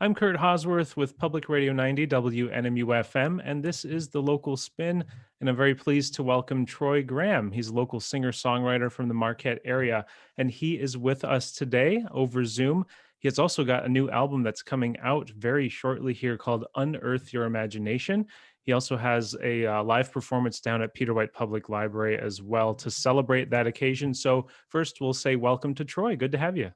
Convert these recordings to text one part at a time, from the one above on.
I'm Kurt Hauswirth with Public Radio 90 WNMU-FM, and this is The Local Spin, and I'm very pleased to welcome Troy Graham. He's a local singer-songwriter from the Marquette area, and he is with us today over Zoom. He has also got a new album that's coming out very shortly here called UnEarth Your Imagination. He also has a live performance down at Peter White Public Library as well to celebrate that occasion. So first, we'll say welcome to Troy. Good to have you.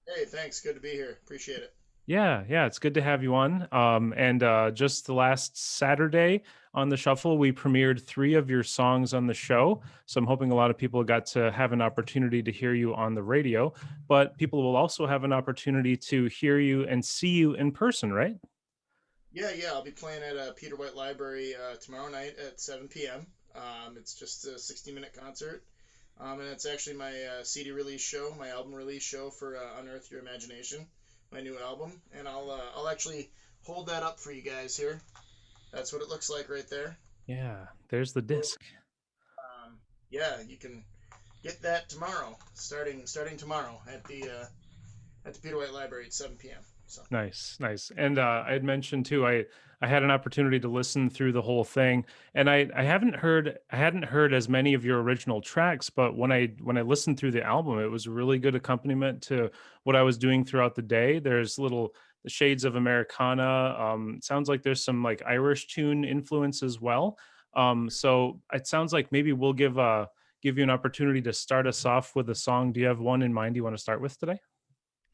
Hey, thanks. Good to be here. Appreciate it. Yeah, it's good to have you on. And just the last Saturday on the Shuffle, we premiered 3 of your songs on the show. So I'm hoping a lot of people got to have an opportunity to hear you on the radio, but people will also have an opportunity to hear you and see you in person, right? Yeah. I'll be playing at Peter White Library tomorrow night at 7 p.m. It's just a 60-minute concert. And it's actually my CD release show, my album release show for Unearth Your Imagination, my new album. And I'll actually hold that up for you guys here. That's what it looks like right there. Yeah, there's the disc. Yeah, you can get that tomorrow, starting tomorrow at the Peter White Library at 7 p.m. So. Nice. And I had mentioned too, I had an opportunity to listen through the whole thing, and I hadn't heard as many of your original tracks, but when I listened through the album, it was a really good accompaniment to what I was doing throughout the day. There's little shades of Americana. It sounds like there's some like Irish tune influence as well. So it sounds like maybe we'll give you an opportunity to start us off with a song. Do you have one in mind you want to start with today?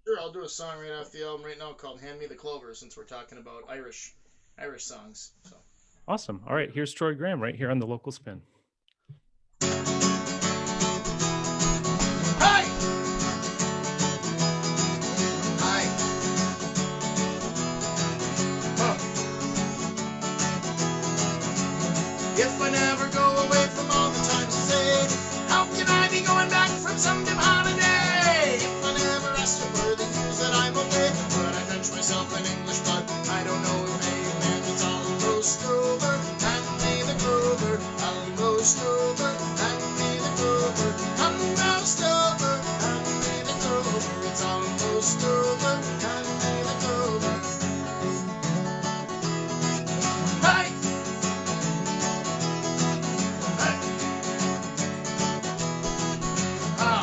Sure, I'll do a song right off the album right now called "Hand Me the Clover," since we're talking about Irish songs. So. Awesome. All right, here's Troy Graham right here on the local spin. Hi! Hi! Huh. If I never go away from all the times I say, how can I be going back from some dim holiday? If I never ask you for the news that I'm okay, but I drench myself in English blood, I don't know if amen, it's almost over. Hand me the clover, almost over. Hand me the clover, almost over. Hand me the clover, it's almost over. Hand me the clover. Hi! Hi!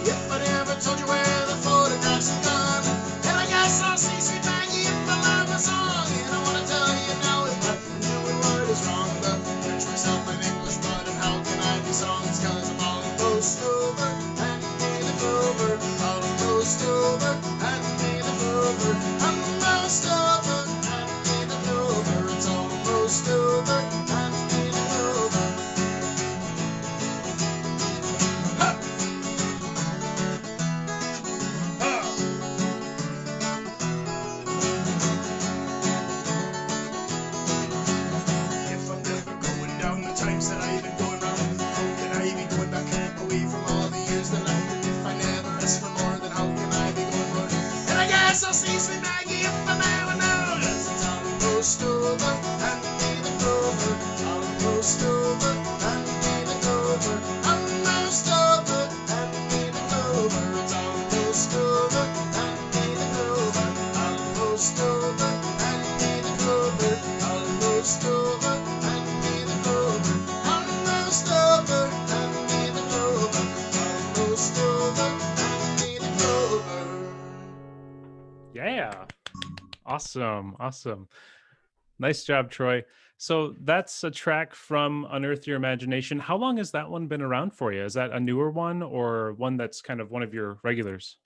If I never told you where the photographs have gone, then I guess I'll see sweet Maggie if I love a song. And I wanna tell you now if I knew a word is wrong, but catch myself in English blood, and how can I be songs? Cause I'm almost over, hand me the clover, almost over, hand me the clover, almost over, hand me the clover, it's almost over, hand me the clover. Ha! Ha! If I'm never going down the times that I've been going round, how can I be going back away from all the years that left? And if I never ask for more, then how can I be going more? And I guess I'll see sweet Maggie if I never know. It's almost over, hand me the clover, almost over, hand me the clover, almost over, hand me the clover, it's almost over, hand me the clover, almost over, hand me the clover, almost over, hand me the clover, almost over, hand me the clover, almost over, hand me the clover. Yeah. Awesome. Nice job, Troy. So that's a track from Unearth Your Imagination. How long has that one been around for you? Is that a newer one or one that's kind of one of your regulars?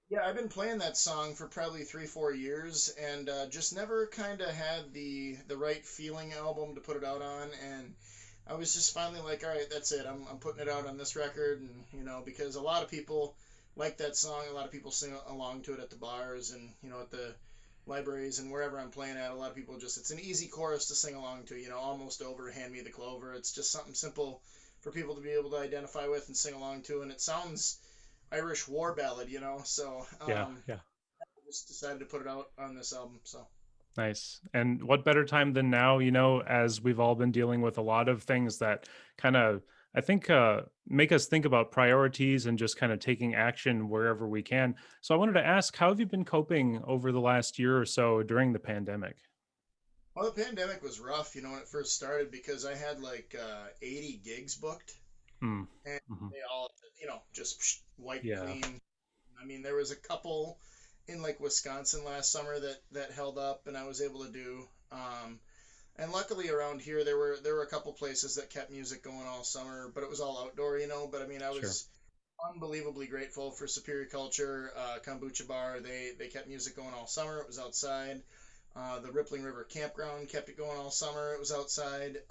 Yeah, I've been playing that song for probably 3, 4 years, and just never kind of had the right feeling album to put it out on. And I was just finally like, all right, that's it. I'm putting it out on this record, and because a lot of people like that song, a lot of people sing along to it at the bars and at the libraries and wherever I'm playing at. A lot of people just it's an easy chorus to sing along to. Almost over, hand me the clover. It's just something simple for people to be able to identify with and sing along to, and it sounds Irish war ballad. So Yeah. I just decided to put it out on this album. So Nice. And what better time than now, as we've all been dealing with a lot of things that kind of I think make us think about priorities and just kind of taking action wherever we can. So I wanted to ask, how have you been coping over the last year or so during the pandemic? Well, the pandemic was rough, when it first started because I had like 80 gigs booked, Mm. and Hmm. they all, just wiped Yeah. clean. I mean, there was a couple in like Wisconsin last summer that held up, and I was able to do. And luckily around here, there were a couple places that kept music going all summer, but it was all outdoor, But I mean, I Sure. was unbelievably grateful for Superior Culture Kombucha Bar. They kept music going all summer. It was outside. The Rippling River Campground kept it going all summer. It was outside.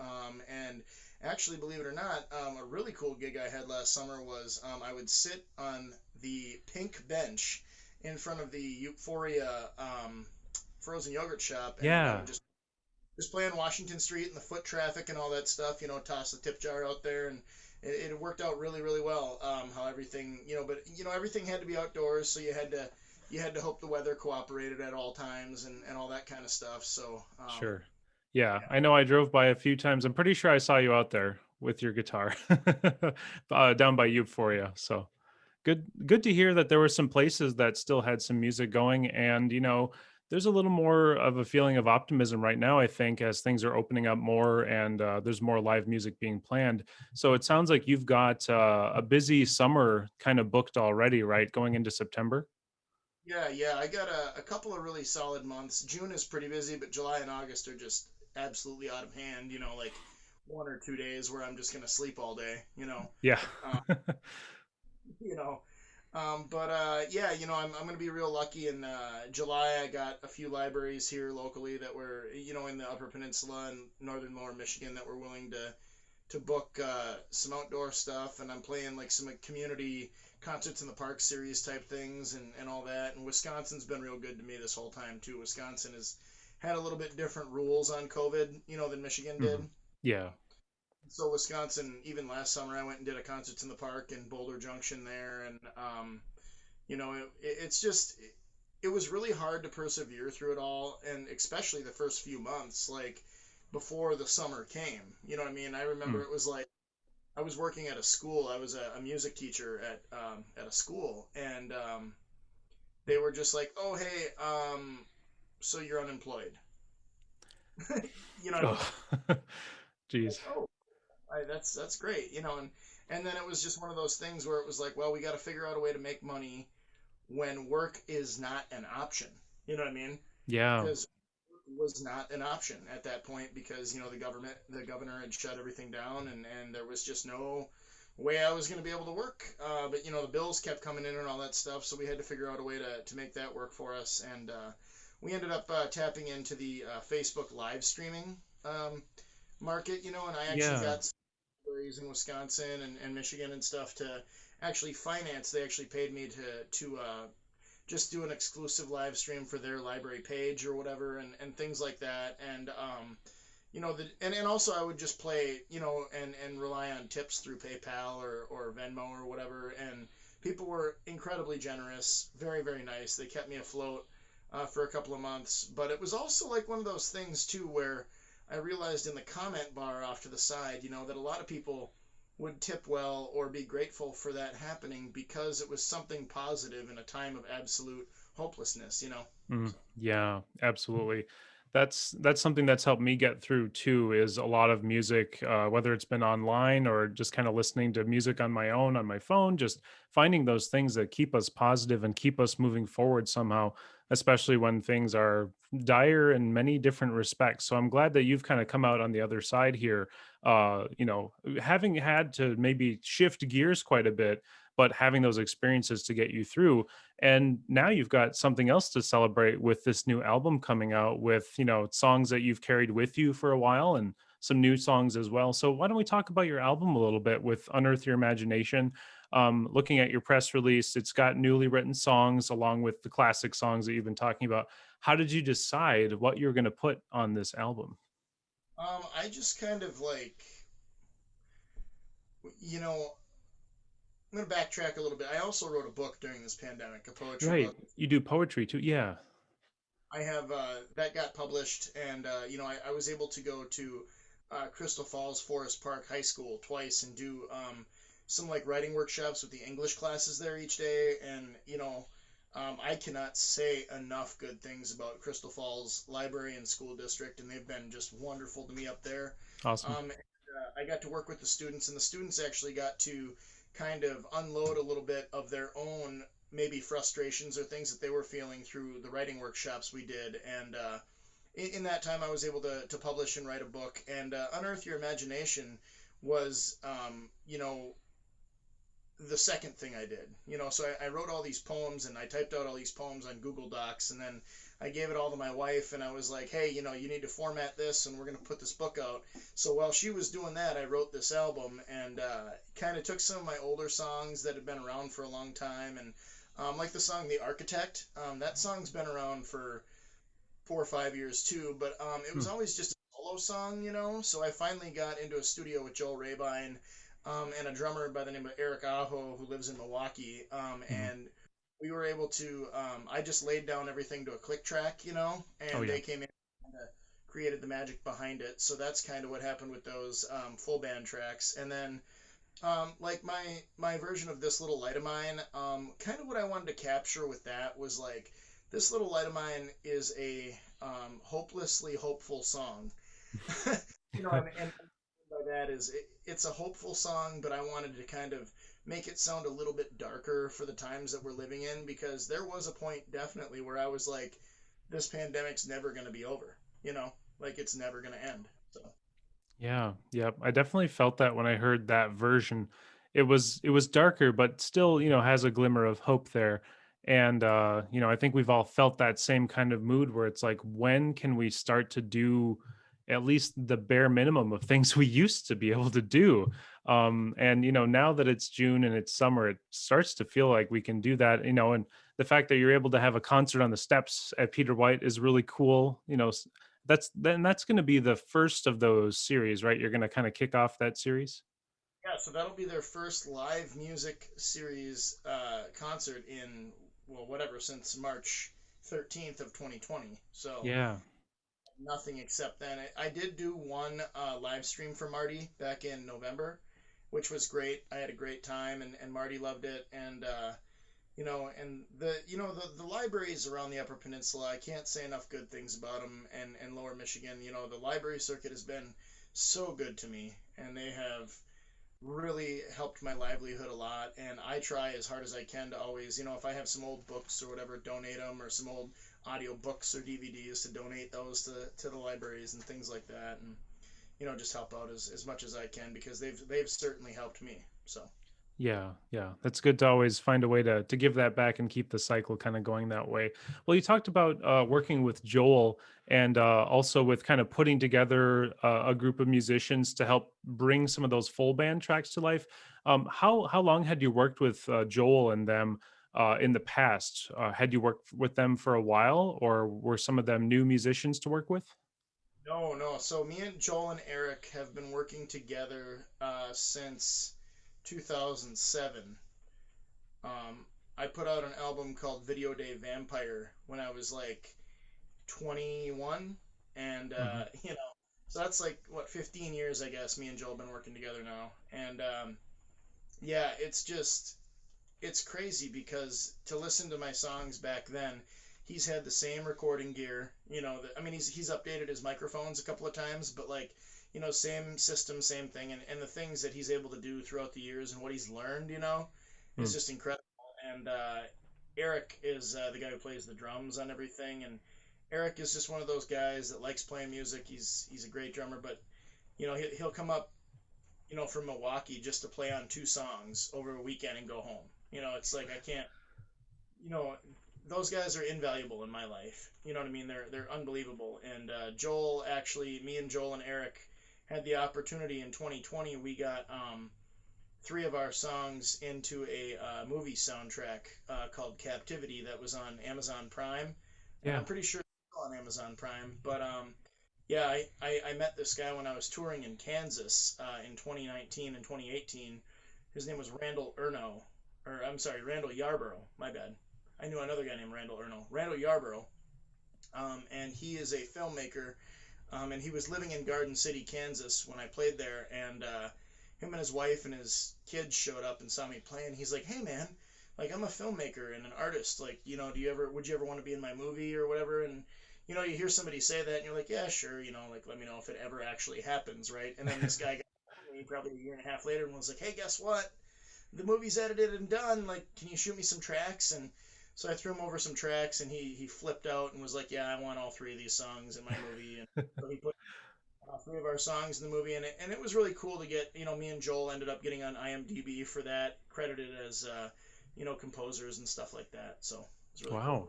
And actually, believe it or not, a really cool gig I had last summer was I would sit on the pink bench in front of the Euphoria frozen yogurt shop, and I Yeah. would just play on Washington Street and the foot traffic and all that stuff. Toss the tip jar out there, and it worked out really, really well. How everything, but everything had to be outdoors, so you had to hope the weather cooperated at all times and all that kind of stuff. So Sure. Yeah, yeah, I know I drove by a few times. I'm pretty sure I saw you out there with your guitar down by Euphoria. So good to hear that there were some places that still had some music going. And, there's a little more of a feeling of optimism right now, I think, as things are opening up more and there's more live music being planned. So it sounds like you've got a busy summer kind of booked already, right? Going into September? yeah. I got a couple of really solid months. June is pretty busy, but July and August are just absolutely out of hand. Like 1 or 2 days where I'm just gonna sleep all day. Yeah. Uh, you know. But yeah, I'm gonna be real lucky. In July, I got a few libraries here locally that were, in the Upper Peninsula and northern Lower Michigan that were willing to book some outdoor stuff, and I'm playing like some community concerts in the park series type things and all that. And Wisconsin's been real good to me this whole time too. Wisconsin has had a little bit different rules on COVID, than Michigan did. Mhm. Yeah. So Wisconsin, even last summer, I went and did a concerts in the park in Boulder Junction there, and it's just it was really hard to persevere through it all, and especially the first few months, like before the summer came. You know what I mean? I remember Mm. it was like I was working at a school. I was a music teacher at a school, and they were just like, "Oh, hey, so you're unemployed." You know what I mean? Oh, Like, geez. oh, that's great, and then it was just one of those things where it was like, well, we got to figure out a way to make money when work is not an option. You know what I mean? Yeah. Because was not an option at that point because the governor had shut everything down, and there was just no way I was going to be able to work. But the bills kept coming in and all that stuff, so we had to figure out a way to make that work for us, and we ended up tapping into the Facebook live streaming market, and I actually Yeah. got libraries in Wisconsin and Michigan and stuff to actually finance. They actually paid me to just do an exclusive live stream for their library page or whatever, and things like that. And and also I would just play, and rely on tips through PayPal or Venmo or whatever. And people were incredibly generous, very, very nice. They kept me afloat for a couple of months. But it was also like one of those things too where I realized in the comment bar off to the side, that a lot of people would tip well or be grateful for that happening because it was something positive in a time of absolute hopelessness. Mm, So, yeah, absolutely. That's something that's helped me get through too, is a lot of music, whether it's been online or just kind of listening to music on my own on my phone, just finding those things that keep us positive and keep us moving forward somehow, especially when things are dire in many different respects. So I'm glad that you've kind of come out on the other side here, having had to maybe shift gears quite a bit, but having those experiences to get you through. And now you've got something else to celebrate with this new album coming out with, songs that you've carried with you for a while and some new songs as well. So why don't we talk about your album a little bit with Unearth Your Imagination? Looking at your press release, it's got newly written songs along with the classic songs that you've been talking about. How did you decide what you're going to put on this album? I just kind of like, you know, I'm going to backtrack a little bit. I also wrote a book during this pandemic, a poetry Right. book. You do poetry too. Yeah. I have that got published, and I was able to go to Crystal Falls Forest Park High School twice and do some like writing workshops with the English classes there each day. And I cannot say enough good things about Crystal Falls Library and School District, and they've been just wonderful to me up there. Awesome. I got to work with the students, and the students actually got to kind of unload a little bit of their own maybe frustrations or things that they were feeling through the writing workshops we did. And in that time, I was able to publish and write a book. And Unearth Your Imagination was, the second thing I did. So I wrote all these poems and I typed out all these poems on Google Docs, and then I gave it all to my wife, and I was like, hey, you need to format this and we're going to put this book out. So while she was doing that, I wrote this album and kind of took some of my older songs that had been around for a long time. And like the song The Architect, that song's been around for 4 or 5 years too, but it was Hmm. always just a solo song. So I finally got into a studio with Joel Rabine, and a drummer by the name of Eric Aho who lives in Milwaukee, Mhm. and we were able to. I just laid down everything to a click track, Oh and yeah. they came in and created the magic behind it. So that's kind of what happened with those full band tracks, and then. Like my version of This Little Light of Mine, kind of what I wanted to capture with that was like This Little Light of Mine is a hopelessly hopeful song. And by that is it's a hopeful song, but I wanted to kind of make it sound a little bit darker for the times that we're living in, because there was a point definitely where I was like, this pandemic's never going to be over, like it's never going to end. So Yeah, yeah. I definitely felt that when I heard that version. It was darker, but still, has a glimmer of hope there. And I think we've all felt that same kind of mood where it's like, when can we start to do at least the bare minimum of things we used to be able to do? And now that it's June and it's summer, it starts to feel like we can do that. And the fact that you're able to have a concert on the steps at Peter White is really cool. That's going to be the first of those series, right? You're going to kind of kick off that series. yeah, so that'll be their first live music series concert in, well, whatever, since March 13th of 2020. So Yeah. nothing except then. I did do one live stream for Marty back in November, which was great. I had a great time, and Marty loved it. And and the libraries around the Upper Peninsula, I can't say enough good things about them. And Lower Michigan, the library circuit has been so good to me, and they have really helped my livelihood a lot. And I try as hard as I can to always, if I have some old books or whatever, donate them, or some old audio books or DVDs, to donate those to the libraries and things like that. And just help out as much as I can, because they've certainly helped me. So Yeah, yeah. That's good to always find a way to give that back and keep the cycle kind of going that way. Well, you talked about working with Joel and also with kind of putting together a group of musicians to help bring some of those full band tracks to life. How long had you worked with Joel and them in the past? Had you worked with them for a while, or were some of them new musicians to work with? no, no. So me and Joel and Eric have been working together since 2007. I put out an album called Video Day Vampire when I was like 21, and Hmm. so that's like what, 15 years, I guess. Me and Joel have been working together now, and yeah, it's crazy, because to listen to my songs back then, he's had the same recording gear. I mean, he's updated his microphones a couple of times, but like, same system, same thing, and the things that he's able to do throughout the years and what he's learned, is just incredible. And Eric is the guy who plays the drums on everything, and Eric is just one of those guys that likes playing music. He's a great drummer, but he'll come up, from Milwaukee just to play on two songs over a weekend and go home. It's like I can't. You know, those guys are invaluable in my life. You know what I mean? They're unbelievable. And Joel, actually, me and Joel and Eric had the opportunity in 2020. We got three of our songs into a movie soundtrack called Captivity that was on Amazon Prime, and Yeah. I'm pretty sure it's still on Amazon Prime. But yeah, I met this guy when I was touring in Kansas in 2019 and 2018. His name was Randall Erno, or I'm sorry, Randall Yarborough. My bad. I knew another guy named Randall Erno. Randall Yarborough, and he is a filmmaker and he was living in Garden City, Kansas when I played there, and him and his wife and his kids showed up and saw me play, and he's like, "Hey man, like I'm a filmmaker and an artist, like would you ever want to be in my movie or whatever?" And you hear somebody say that, and you're like, "Yeah, sure, like let me know if it ever actually happens, right?" And then this guy got me probably a year and a half later and was like, "Hey, guess what? The movie's edited and done. Like, can you shoot me some tracks?" And so I threw him over some tracks, and he flipped out and was like, "Yeah, I want all three of these songs in my movie." And so he put three of our songs in the movie, and it was really cool to get. Me and Joel ended up getting on IMDb for that, credited as composers and stuff like that. So it's really cool. Wow.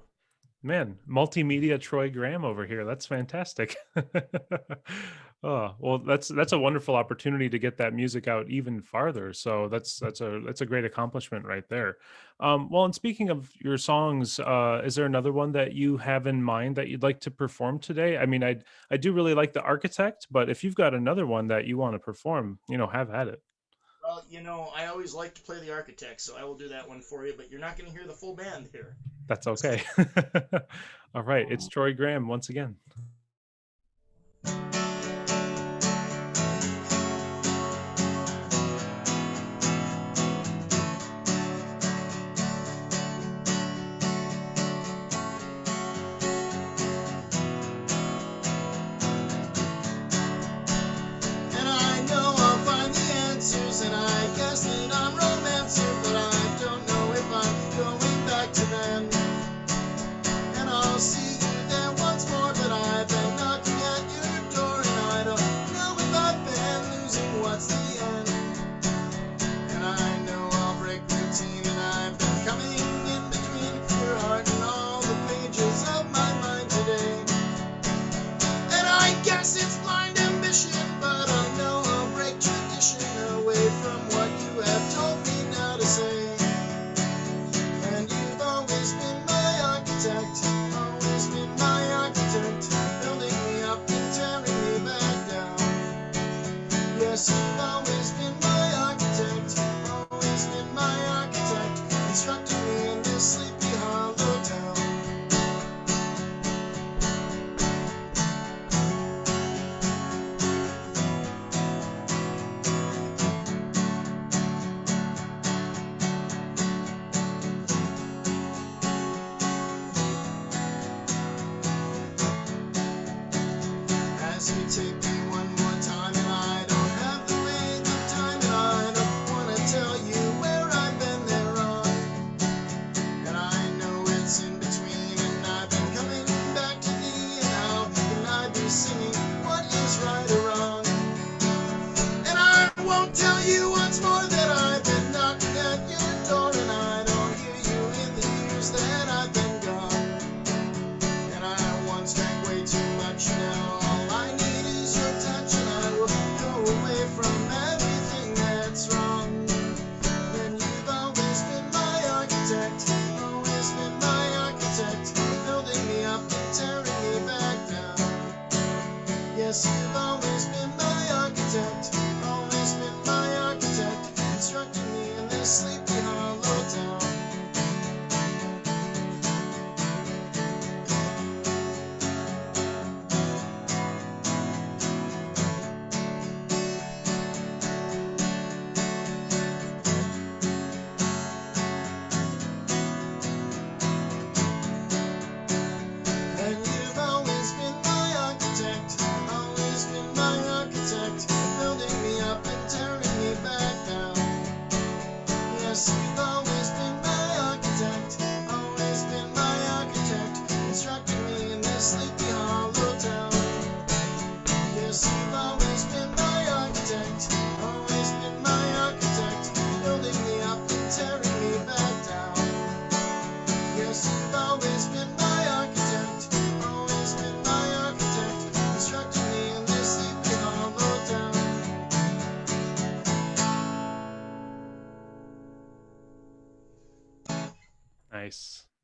Man, multimedia Troy Graham over here. That's fantastic. Oh, well, that's a wonderful opportunity to get that music out even farther. So that's a great accomplishment right there. Well, and speaking of your songs, is there another one that you have in mind that you'd like to perform today? I mean, I do really like The Architect, but if you've got another one that you want to perform, have at it. Well, I always like to play the Architect, so I will do that one for you. But you're not going to hear the full band here. That's okay. All right, it's Troy Graham once again.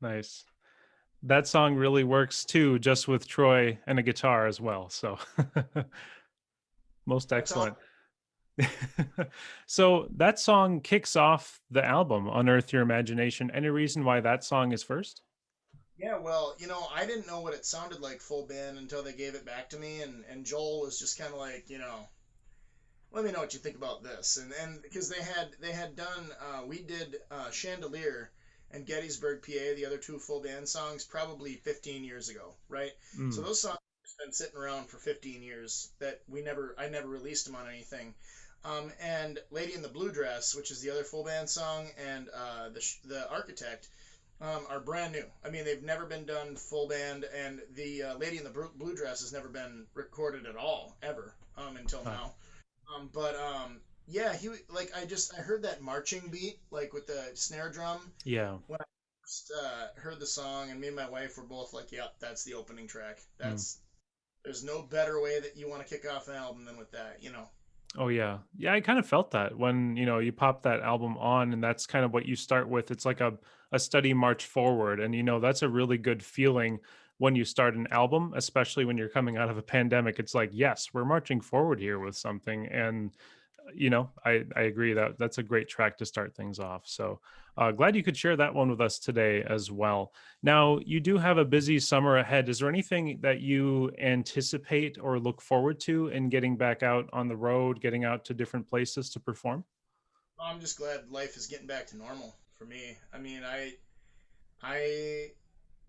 Nice. That song really works too, just with Troy and a guitar as well. So most excellent. So that song kicks off the album, Unearth Your Imagination. Any reason why that song is first? Yeah, well, I didn't know what it sounded like full band until they gave it back to me, and Joel was just kind of like, let me know what you think about this. And because they had done, we did Chandelier and Gettysburg, PA, the other two full band songs, probably 15 years ago, right? So Mm. those songs have been sitting around for 15 years that I never released them on anything. And Lady in the Blue Dress, which is the other full band song, and the Architect, are brand new. I mean, they've never been done full band, and the Lady in the Blue Dress has never been recorded at all, ever, until Huh. now. But yeah, I heard that marching beat like with the snare drum Yeah. when I first heard the song, and me and my wife were both like, "Yep, that's the opening track. Mm. There's no better way that you want to kick off an album than with that, you know." Oh yeah. Yeah, I kind of felt that when, you pop that album on and that's kind of what you start with. It's like a steady march forward. And that's a really good feeling when you start an album, especially when you're coming out of a pandemic. It's like, yes, we're marching forward here with something. And I agree that that's a great track to start things off. So glad you could share that one with us today as well. Now, you do have a busy summer ahead. Is there anything that you anticipate or look forward to in getting back out on the road, getting out to different places to perform? I'm just glad life is getting back to normal for me. I mean, I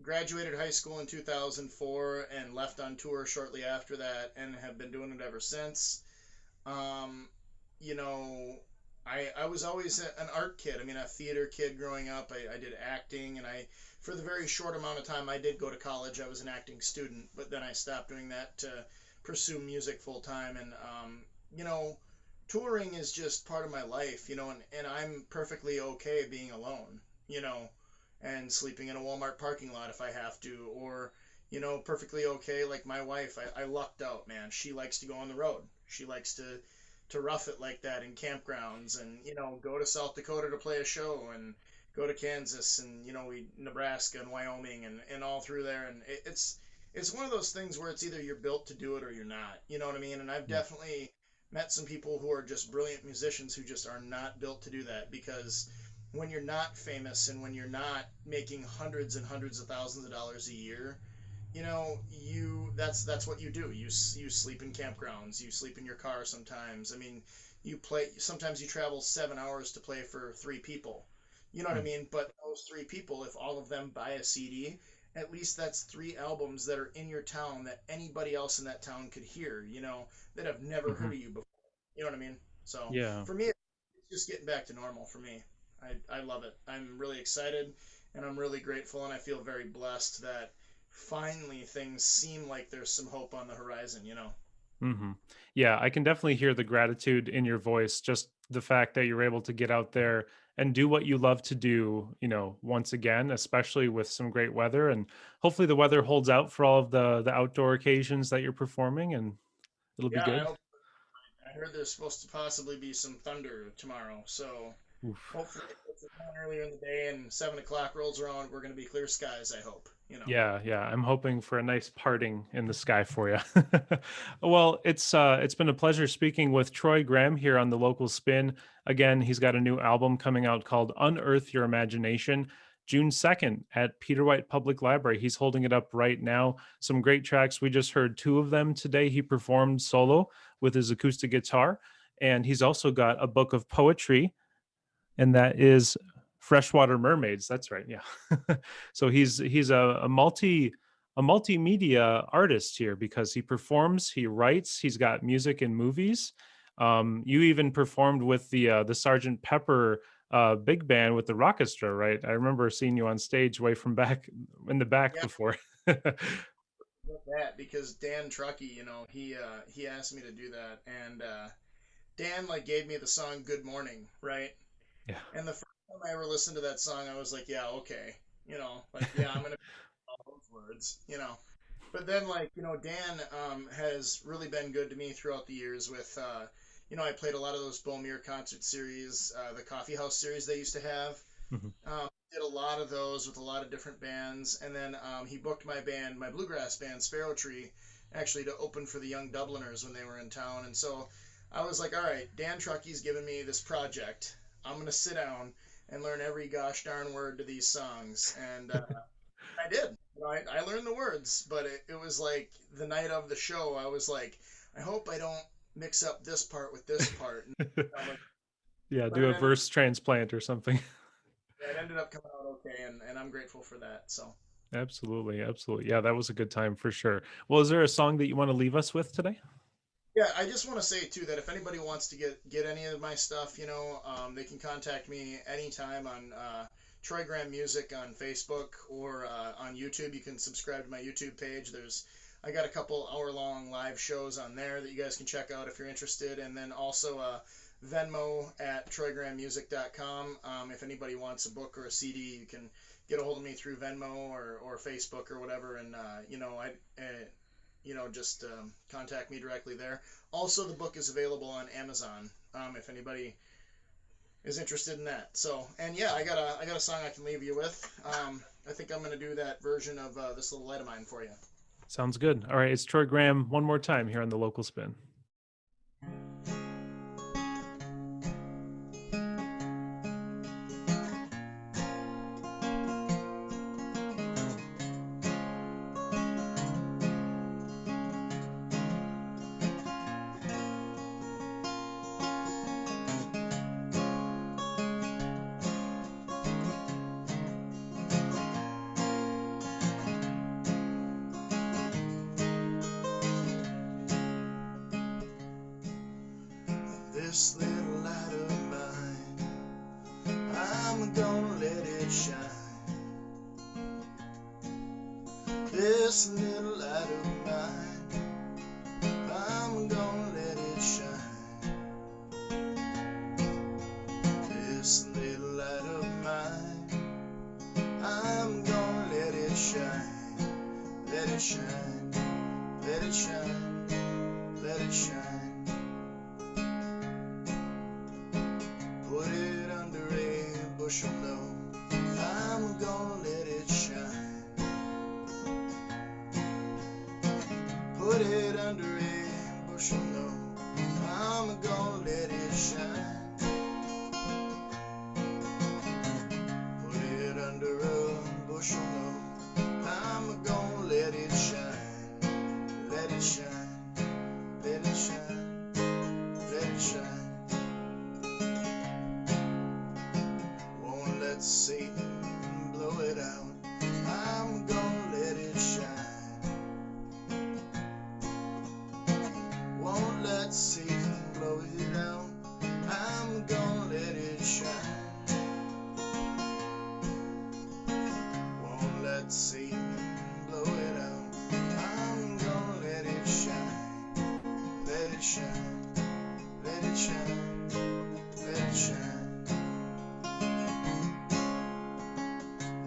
graduated high school in 2004 and left on tour shortly after that, and have been doing it ever since. Um, you know, I was always an art kid. I mean, a theater kid growing up. I did acting, and for the very short amount of time I did go to college, I was an acting student, but then I stopped doing that to pursue music full time. And, you know, touring is just part of my life, and I'm perfectly okay being alone, and sleeping in a Walmart parking lot if I have to, or, perfectly okay. Like my wife, I lucked out, man. She likes to go on the road. She likes to rough it like that in campgrounds, and go to South Dakota to play a show, and go to Kansas, and we Nebraska and Wyoming, and all through there. And it's one of those things where it's either you're built to do it or you're not. You know what I mean? And I've Mm. definitely met some people who are just brilliant musicians who just are not built to do that, because when you're not famous and when you're not making hundreds and hundreds of thousands of dollars a year, that's what you do. You sleep in campgrounds, you sleep in your car sometimes. I mean, you play sometimes, you travel 7 hours to play for three people. You know what I Mm. mean? But those three people, if all of them buy a CD, at least that's three albums that are in your town that anybody else in that town could hear, that have never heard Mhm. of you before. You know what I mean? So Yeah. for me, it's just getting back to normal for me. I love it. I'm really excited, and I'm really grateful, and I feel very blessed that finally things seem like there's some hope on the horizon. Hmm. Yeah, I can definitely hear the gratitude in your voice. Just the fact that you're able to get out there and do what you love to do, once again, especially with some great weather. And hopefully the weather holds out for all of the outdoor occasions that you're performing, and it'll be Yeah, I good. hope. I heard there's supposed to possibly be some thunder tomorrow, so Oof. hopefully it gets it down earlier in the day, and 7 o'clock rolls around. We're going to be clear skies, I hope. Yeah, yeah. I'm hoping for a nice parting in the sky for you. Well, it's been a pleasure speaking with Troy Graham here on the local spin. Again, he's got a new album coming out called Unearth Your Imagination, June 2nd at Peter White Public Library. He's holding it up right now. Some great tracks. We just heard two of them today. He performed solo with his acoustic guitar, and he's also got a book of poetry, and that is Freshwater Mermaids. That's right. Yeah. So he's a multimedia artist here because he performs, he writes, he's got music in movies. You even performed with the Sergeant Pepper big band with the Rockestra, right? I remember seeing you on stage way from back in the back Yeah, before. about that because Dan Truckee, he asked me to do that, and Dan like gave me the song "Good Morning," right? Yeah. And the first time I ever listened to that song, I was like, yeah, okay, like, yeah, I'm gonna all those words. But then, like, Dan has really been good to me throughout the years with, I played a lot of those Bomir concert series, the Coffee House series they used to have. Mhm. Did a lot of those with a lot of different bands, and then he booked my band, my bluegrass band, Sparrow Tree, actually to open for the Young Dubliners when they were in town. And so I was like, all right, Dan Truckee's given me this project. I'm gonna sit down and learn every gosh darn word to these songs, and I did. I learned the words, but it was like the night of the show. I was like, I hope I don't mix up this part with this part. And, like, Yeah, but do a verse transplant or something. it ended up coming out okay, and I'm grateful for that. So Absolutely, absolutely. Yeah, that was a good time for sure. Well, is there a song that you want to leave us with today? yeah, I just want to say too that if anybody wants to get any of my stuff, they can contact me anytime on Troy Graham Music on Facebook or on YouTube. You can subscribe to my YouTube page. I got a couple hour-long live shows on there that you guys can check out if you're interested, and then also Venmo at TroyGrahamMusic.com. If anybody wants a book or a CD, you can get a hold of me through Venmo or Facebook or whatever, and just contact me directly there. Also, the book is available on Amazon if anybody is interested in that. So, and yeah, I got a song I can leave you with. I think I'm gonna do that version of This Little Light of Mine for you. Sounds good. All right, it's Troy Graham one more time here on the Local Spin. This little light of mine, I'm gonna let it shine. This little light of mine, I'm gonna let it shine. This little light of mine, I'm gonna let it shine. Let it shine, let it shine, let it shine. Put it under a bushel low, I'm gonna let it shine. Put it under a bushel low, I'm gonna let it shine. Put it under a bushel low, I'm gonna let it shine. Let it shine, let it shine, let it shine. Won't let Satan blow it out, I'm gonna let it shine. Won't let Satan blow it out, I'm gonna let it shine. Won't let Satan blow it out, I'm gonna let it shine. Let it shine, let it shine, let it shine.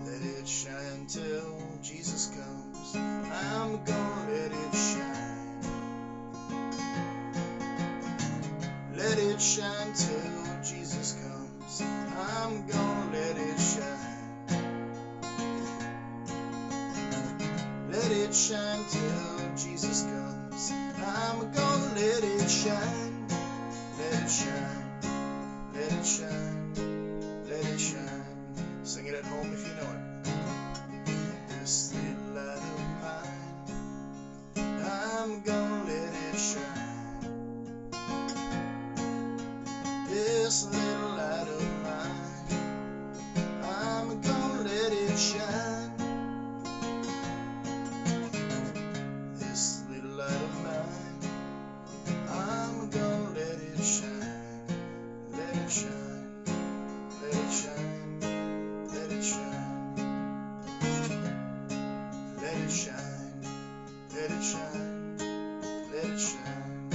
Let it shine till Jesus comes, I'm gonna let it shine. Let it shine till Jesus comes, I'm gonna let it shine. Let it shine till Jesus comes, I'm gonna let it shine. Let it shine, let it shine, let it shine. Sing it at home if you know it. This little light of mine, I'm gonna let it shine. This little light of mine, I'm gonna let it shine. This little light of mine, I'm gonna let it shine. Let it shine, let it shine, let it shine. Let it shine, let it shine, let it shine.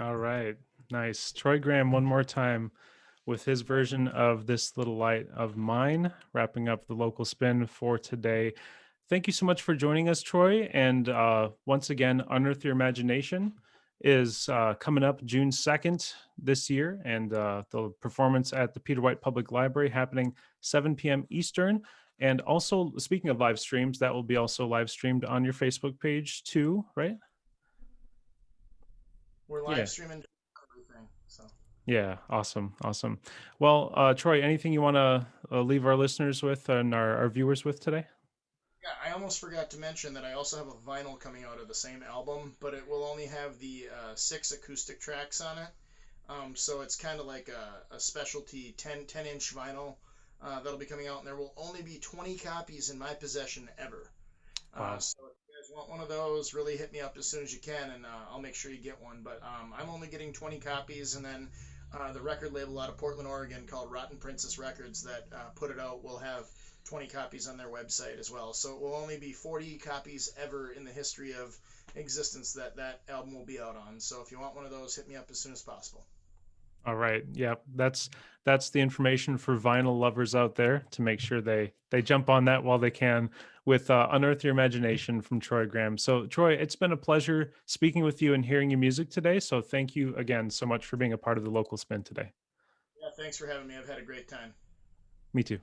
All right, nice. Troy Graham one more time with his version of This Little Light of Mine, wrapping up the Local Spin for today. Thank you so much for joining us, Troy. And once again, Unearth Your Imagination is coming up June 2nd this year, and the performance at the Peter White Public Library happening 7 p.m. Eastern. And also, speaking of live streams, that will be also live streamed on your Facebook page too, right? We're Yeah. live streaming everything, so. Yeah, awesome, awesome. Well, Troy, anything you want to leave our listeners with and our viewers with today? Yeah, I almost forgot to mention that I also have a vinyl coming out of the same album, but it will only have the 6 acoustic tracks on it. So it's kind of like a specialty 10-inch vinyl that'll be coming out, and there will only be 20 copies in my possession ever. Wow. So if you guys want one of those, really hit me up as soon as you can, and I'll make sure you get one. But I'm only getting 20 copies, and then the record label out of Portland, Oregon, called Rotten Princess Records, that put it out, will have 20 copies on their website as well. So it will only be 40 copies ever in the history of existence that that album will be out on. So if you want one of those, hit me up as soon as possible. All right. Yeah, that's the information for vinyl lovers out there to make sure they jump on that while they can with Unearth Your Imagination from Troy Graham. So Troy, it's been a pleasure speaking with you and hearing your music today. So thank you again so much for being a part of the local spin today. Yeah, thanks for having me. I've had a great time. Me too.